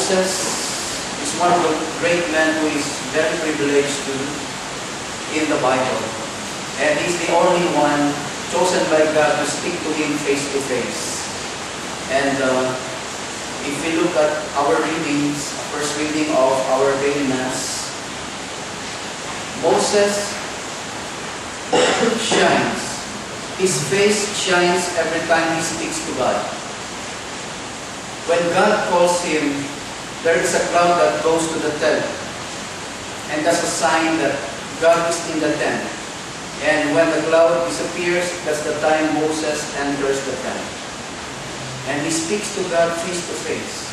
Moses is one of the great men who is very privileged in the Bible. And he's the only one chosen by God to speak to him face to face. And if we look at our readings, first reading of our daily Mass, Moses shines. His face shines every time he speaks to God. When God calls him, there is a cloud that goes to the tent. And that's a sign that God is in the tent. And when the cloud disappears, that's the time Moses enters the tent. And he speaks to God face to face.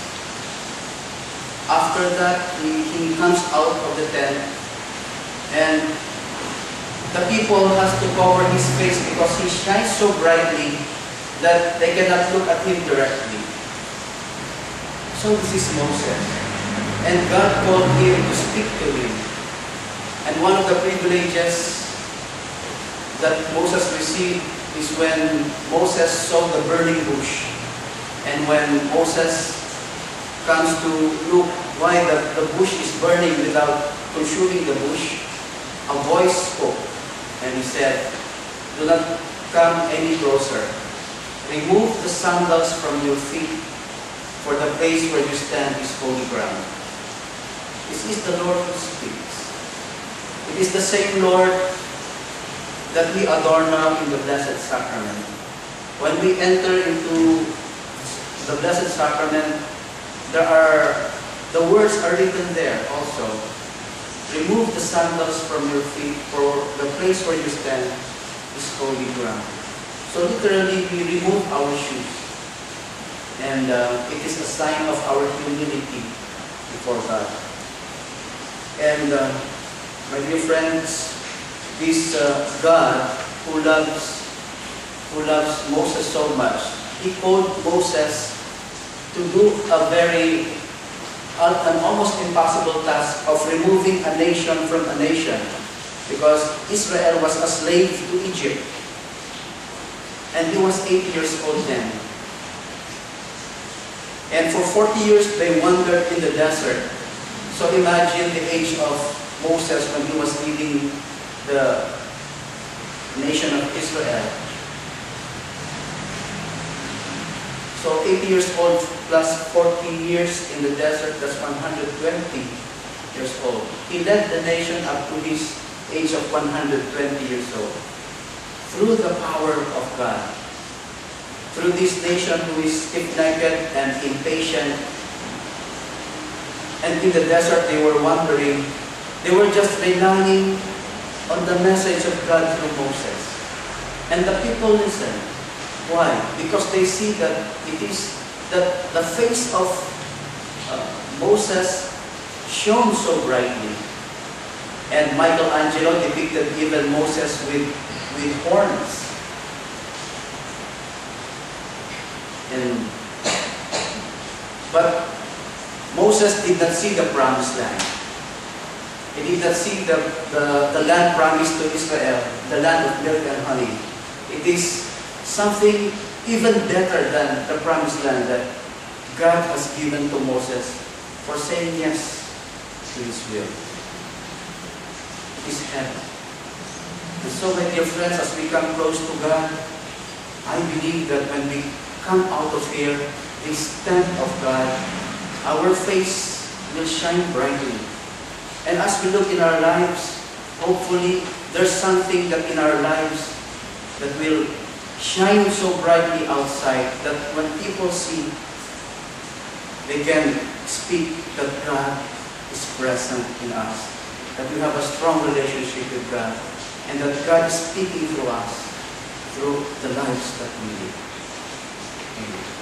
After that, he comes out of the tent, and the people has to cover his face because he shines so brightly that they cannot look at him directly. So this is Moses. And God called him to speak to him. And one of the privileges that Moses received is when Moses saw the burning bush. And when Moses comes to look why the bush is burning without consuming the bush, a voice spoke. And he said, "Do not come any closer. Remove the sandals from your feet, for the place where you stand is holy ground." This is the Lord who speaks. It is the same Lord that we adore now in the Blessed Sacrament. When we enter into the Blessed Sacrament, the words are written there also. Remove the sandals from your feet, for the place where you stand is holy ground. So literally, we remove our shoes. And it is a sign of our humility before God. And my dear friends, this God who loves Moses so much, he called Moses to do an almost impossible task of removing a nation from a nation, because Israel was a slave to Egypt. And he was 8 years old then. And for 40 years they wandered in the desert. So imagine the age of Moses when he was leading the nation of Israel. So 80 years old plus 40 years in the desert, that's 120 years old. He led the nation up to his age of 120 years old. Through the power of God. Through this nation who is stiff-necked and impatient. And in the desert they were wandering. They were just relying on the message of God through Moses. And the people listened. Why? Because they see that it is that the face of Moses shone so brightly. And Michelangelo depicted even Moses with horns. But Moses did not see the promised land. He did not see the land promised to Israel, the land of milk and honey. It is something even better than the promised land that God has given to Moses for saying yes to His will. It is heaven. And so, my dear friends, as we come close to God, I believe that when we come out of here, this tent of God, our face will shine brightly. And as we look in our lives, hopefully there's something that in our lives that will shine so brightly outside that when people see, they can speak that God is present in us, that we have a strong relationship with God, and that God is speaking through us, through the lives that we live. Amen.